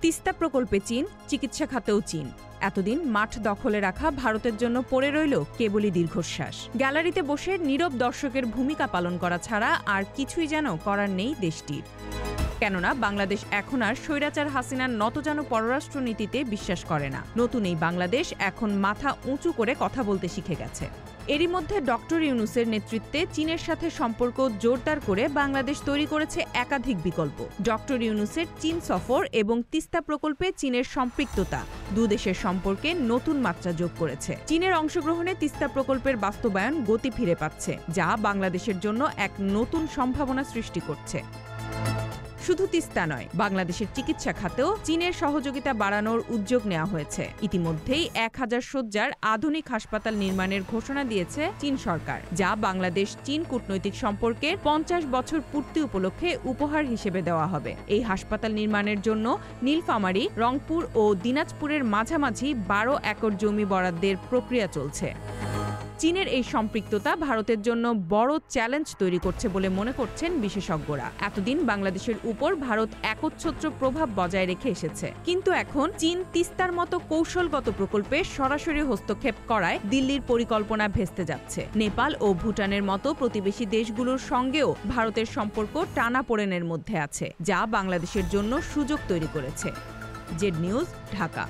তিস্তা প্রকল্পে চীন, চিকিৎসা খাতেও চীন। এতদিন মাঠ দখলে রাখা ভারতের জন্য পড়ে রইল কেবলই দীর্ঘশ্বাস। গ্যালারিতে বসে নীরব দর্শকের ভূমিকা পালন করা ছাড়া আর কিছুই যেন করার নেই দেশটির। কেননা বাংলাদেশ এখন আর স্বৈরাচার হাসিনার নতজানু পররাষ্ট্রনীতিতে বিশ্বাস করে না। নতুন এই বাংলাদেশ এখন মাথা উঁচু করে কথা বলতে শিখে গেছে। এরই মধ্যে ডক্টর ইউনূসের নেতৃত্বে চীনের সাথে সম্পর্ক জোরদার করে বাংলাদেশ তৈরি করেছে একাধিক বিকল্প। ডক্টর ইউনূসের চীন সফর এবং তিস্তা প্রকল্পে চীনের সম্পৃক্ততা দুদেশের সম্পর্কে নতুন মাত্রা যোগ করেছে। চীনের অংশগ্রহণে তিস্তা প্রকল্পের বাস্তবায়ন গতি ফিরে পাচ্ছে, যা বাংলাদেশের জন্য এক নতুন সম্ভাবনা সৃষ্টি করছে। শুধু তিস্তা নয়, বাংলাদেশের চিকিৎসা খাতেও চীনের সহযোগিতা বাড়ানোর উদ্যোগ নেওয়া হয়েছে। ইতিমধ্যেই 1000 শয্যার আধুনিক হাসপাতাল নির্মাণের ঘোষণা দিয়েছে চীন সরকার, যা বাংলাদেশ চীন কূটনৈতিক সম্পর্কের 50 বছর পূর্তি উপলক্ষে উপহার হিসেবে দেওয়া হবে। এই হাসপাতাল নির্মাণের জন্য নীলফামারী, রংপুর ও দিনাজপুরের মাঝামাঝি 12 একর জমি বরাদ্দের প্রক্রিয়া চলছে। চীনের এই সম্পৃক্ততা ভারতের জন্য বড় চ্যালেঞ্জ তৈরি করছে বলে মনে করছেন বিশেষজ্ঞরা। এতদিন বাংলাদেশের উপর ভারত একচ্ছত্র প্রভাব বজায় রেখে এসেছে, কিন্তু এখন চীন তিস্তার মতো কৌশলগত প্রকল্পে সরাসরি হস্তক্ষেপ করায় দিল্লির পরিকল্পনা ভেস্তে যাচ্ছে। নেপাল ও ভুটানের মতো প্রতিবেশী দেশগুলোর সঙ্গেও ভারতের সম্পর্ক টানাপোড়েনের মধ্যে আছে, যা বাংলাদেশের জন্য সুযোগ তৈরি করেছে। Z news, Dhaka.